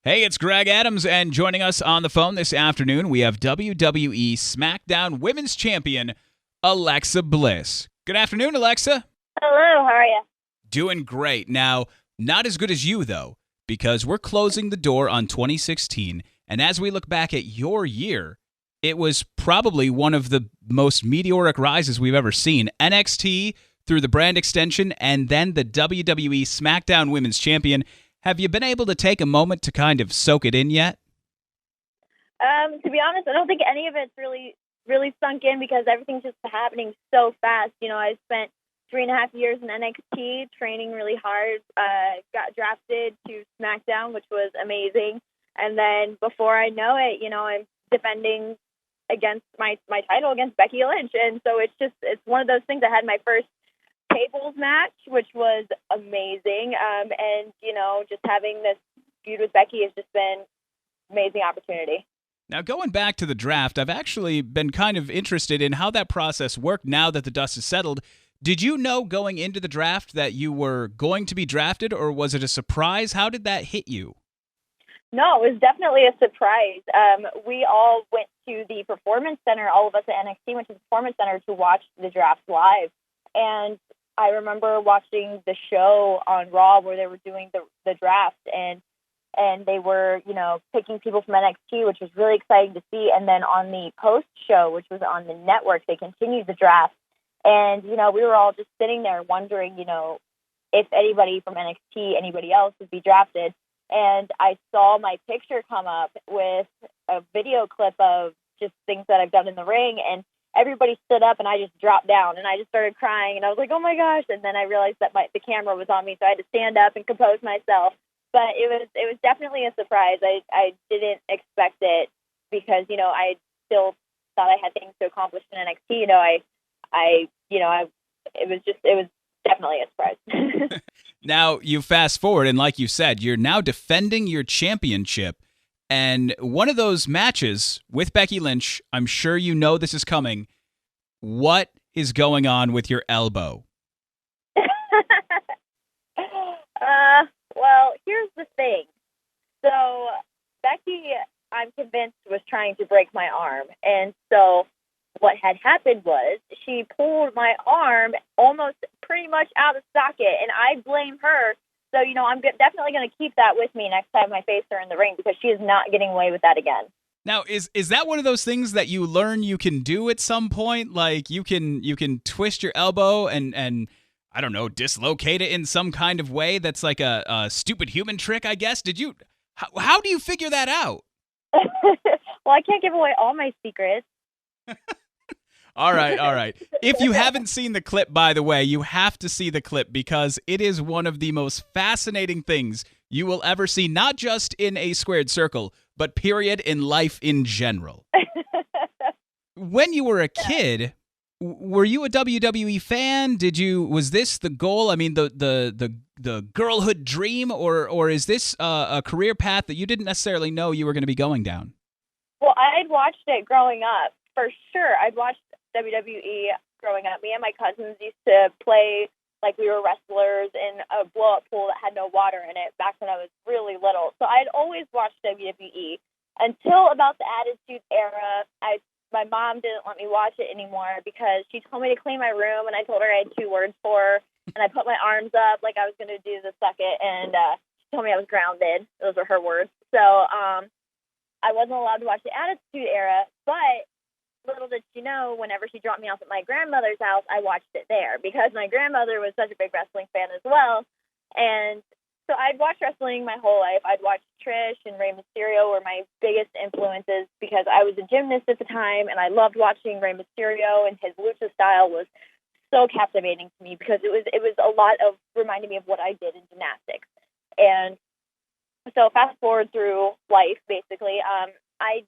Hey, it's Greg Adams, and joining us on the phone this afternoon, we have WWE Smackdown Women's Champion, Alexa Bliss. Good afternoon, Alexa. Hello, how are you? Doing great. Now, not as good as you, though, because we're closing the door on 2016, and as we look back at your year, it was probably one of the most meteoric rises we've ever seen. NXT through the brand extension, and then the WWE Smackdown Women's Champion. Have you been able to take a moment to kind of soak it in yet? To be honest, I don't think any of it's really sunk in because everything's just happening so fast. You know, I spent 3.5 years in NXT training really hard. Got drafted to Smackdown, which was amazing. And then before I know it, you know, I'm defending against my title against Becky Lynch. And so it's one of those things. I had my first tables match, which was amazing. And, you know, just having this feud with Becky has just been an amazing opportunity. Now, going back to the draft, I've actually been kind of interested in how that process worked now that the dust has settled. Did you know going into the draft that you were going to be drafted, or was it a surprise? How did that hit you? No, it was definitely a surprise. We all went to the Performance Center, all of us at NXT went to the Performance Center to watch the draft live. And I remember watching the show on Raw where they were doing the draft, and they were, you know, picking people from NXT, which was really exciting to see. And then on the post show, which was on the network, they continued the draft. And, you know, we were all just sitting there wondering, you know, if anybody from NXT, anybody else would be drafted. And I saw my picture come up with a video clip of just things that I've done in the ring, and everybody stood up and I just dropped down and I just started crying and I was like, oh my gosh. And then I realized that the camera was on me, so I had to stand up and compose myself. But it was definitely a surprise. I didn't expect it because, you know, I still thought I had things to accomplish in NXT. You know, it was definitely a surprise. Now, you fast forward, and like you said, you're now defending your championship. And one of those matches with Becky Lynch, I'm sure you know this is coming. What is going on with your elbow? Well, here's the thing. So Becky, I'm convinced, was trying to break my arm. And so what had happened was she pulled my arm almost pretty much out of socket, and I blame her. So, you know, I'm definitely going to keep that with me next time I face her in the ring because she is not getting away with that again. Now, is that one of those things that you learn you can do at some point? Like you can twist your elbow and I don't know, dislocate it in some kind of way that's like a stupid human trick, I guess. How do you figure that out? Well, I can't give away all my secrets. All right. If you haven't seen the clip, by the way, you have to see the clip because it is one of the most fascinating things you will ever see, not just in a squared circle, but period in life in general. When you were a kid, were you a WWE fan? Was this the goal? I mean, the girlhood dream, or is this a career path that you didn't necessarily know you were going to be going down? Well, I'd watched it growing up, for sure. I'd watched WWE growing up. Me and my cousins used to play like we were wrestlers in a blow-up pool that had no water in it back when I was really little. So I'd always watched WWE until about the Attitude Era. My mom didn't let me watch it anymore because she told me to clean my room, and I told her I had 2 words for her, and I put my arms up like I was going to do the suck it, and she told me I was grounded. Those were her words. So I wasn't allowed to watch the Attitude Era, but little did she know, whenever she dropped me off at my grandmother's house, I watched it there because my grandmother was such a big wrestling fan as well. And so I'd watched wrestling my whole life. I'd watched Trish and Rey Mysterio were my biggest influences because I was a gymnast at the time, and I loved watching Rey Mysterio, and his lucha style was so captivating to me because it was a lot of reminding me of what I did in gymnastics. And so fast forward through life, basically, I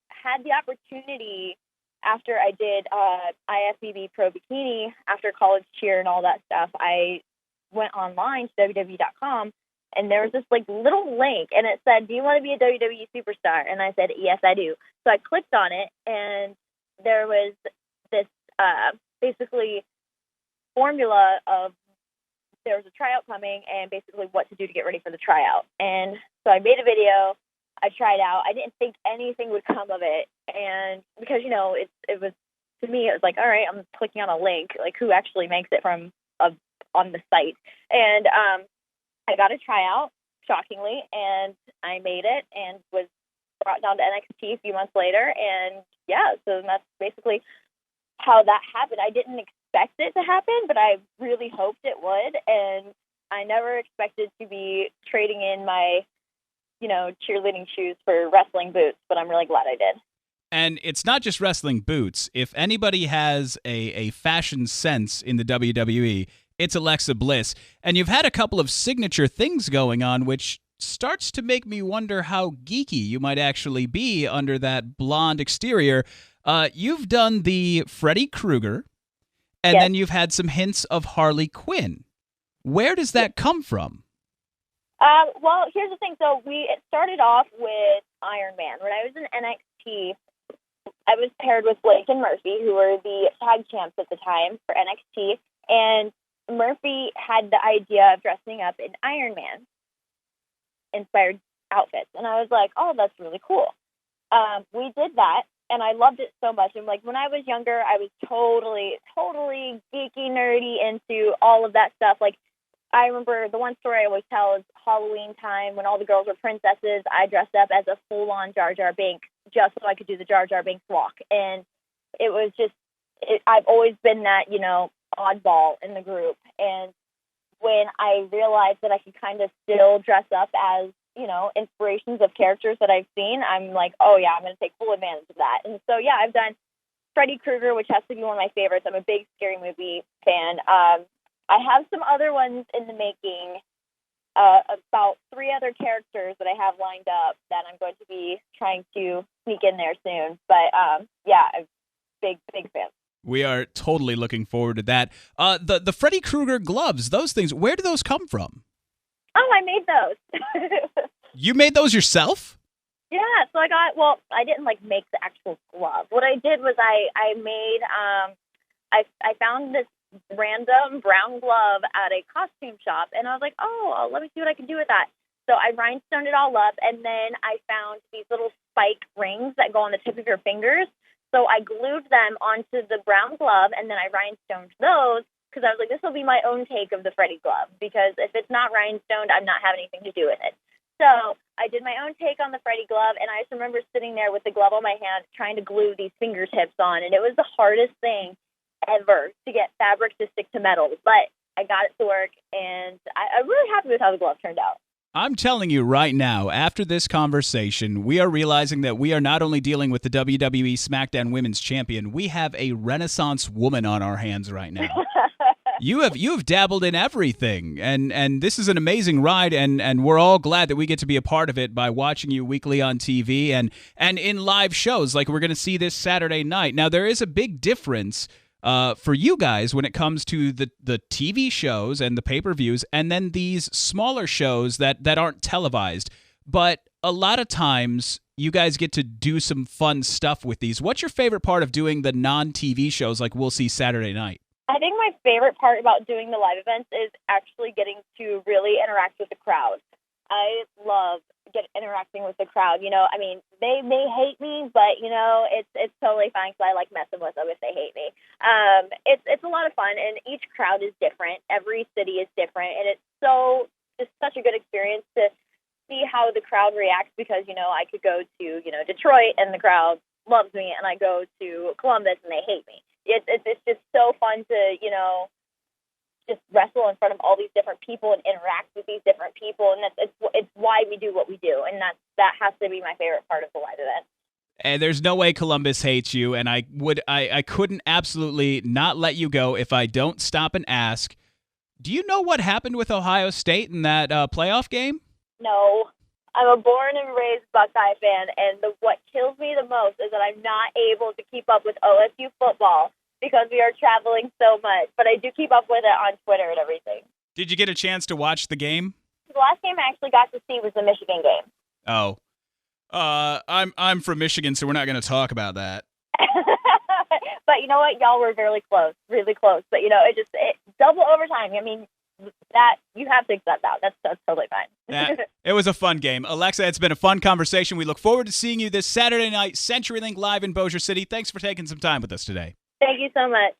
had the opportunity after I did IFBB Pro Bikini, after college cheer and all that stuff. I went online to WWE.com, and there was this like little link, and it said, do you want to be a WWE superstar? And I said, yes, I do. So I clicked on it, and there was this basically formula of there was a tryout coming and basically what to do to get ready for the tryout. And So I made a video. I tried out. I didn't think anything would come of it, and because it was, to me, it was like, all right, I'm clicking on a link. Like, who actually makes it from on the site? And I got a tryout, shockingly, and I made it and was brought down to NXT a few months later. And yeah, so that's basically how that happened. I didn't expect it to happen, but I really hoped it would. And I never expected to be trading in my, cheerleading shoes for wrestling boots, but I'm really glad I did. And it's not just wrestling boots. If anybody has a fashion sense in the WWE, it's Alexa Bliss. And you've had a couple of signature things going on, which starts to make me wonder how geeky you might actually be under that blonde exterior. You've done the Freddy Krueger, and Yes. then you've had some hints of Harley Quinn. Where does that come from? Well, here's the thing. So it started off with Iron Man. When I was in NXT, I was paired with Blake and Murphy, who were the tag champs at the time for NXT, and Murphy had the idea of dressing up in Iron Man inspired outfits, and I was like, oh, that's really cool. We did that, and I loved it so much. And like, when I was younger, I was totally geeky, nerdy into all of that stuff. Like, I remember the one story I always tell is Halloween time when all the girls were princesses. I dressed up as a full-on Jar Jar Binks just so I could do the Jar Jar Binks walk. And it was just, I've always been that, oddball in the group. And when I realized that I could kind of still dress up as, inspirations of characters that I've seen, I'm like, oh yeah, I'm going to take full advantage of that. And so, yeah, I've done Freddy Krueger, which has to be one of my favorites. I'm a big scary movie fan. I have some other ones in the making, about 3 other characters that I have lined up that I'm going to be trying to sneak in there soon. But yeah, I'm big fan. We are totally looking forward to that. The Freddy Krueger gloves, those things, where do those come from? Oh, I made those. You made those yourself? Yeah, so I didn't make the actual glove. What I did was I made, I found this random brown glove at a costume shop, and I was like, oh, let me see what I can do with that. So I rhinestoned it all up, and then I found these little spike rings that go on the tip of your fingers. So I glued them onto the brown glove, and then I rhinestoned those, because I was like, this will be my own take of the Freddy glove, because if it's not rhinestoned, I'm not having anything to do with it. So I did my own take on the Freddy glove, and I just remember sitting there with the glove on my hand trying to glue these fingertips on, and it was the hardest thing ever to get fabric to stick to metal. But I got it to work, and I'm really happy with how the glove turned out. I'm telling you right now, after this conversation, we are realizing that we are not only dealing with the WWE SmackDown Women's Champion, we have a Renaissance woman on our hands right now. You have dabbled in everything, and this is an amazing ride, and we're all glad that we get to be a part of it by watching you weekly on TV and in live shows like we're going to see this Saturday night. Now, there is a big difference for you guys when it comes to the TV shows and the pay-per-views, and then these smaller shows that aren't televised. But a lot of times, you guys get to do some fun stuff with these. What's your favorite part of doing the non-TV shows like we'll see Saturday night? I think my favorite part about doing the live events is actually getting to really interact with the crowd. I love interacting with the crowd. I mean, they may hate me, but it's totally fine because I like messing with them if they hate me. It's a lot of fun, and each crowd is different. Every city is different, and it's such a good experience to see how the crowd reacts, because I could go to Detroit and the crowd loves me, and I go to Columbus and they hate me. It's just so fun to just wrestle in front of all these different people and interact with these different people, and it's why we do what we do, and that has to be my favorite part of the live event. And there's no way Columbus hates you, and I couldn't absolutely not let you go if I don't stop and ask, do you know what happened with Ohio State in that playoff game? No. I'm a born and raised Buckeye fan, and what kills me the most is that I'm not able to keep up with OSU football because we are traveling so much. But I do keep up with it on Twitter and everything. Did you get a chance to watch the game? The last game I actually got to see was the Michigan game. Oh. I'm from Michigan, so we're not going to talk about that. But you know what? Y'all were really close. But, it double overtime. I mean, that you have to accept that. That's totally fine. Yeah, it was a fun game. Alexa, it's been a fun conversation. We look forward to seeing you this Saturday night, CenturyLink Live in Bossier City. Thanks for taking some time with us today. Thank you so much.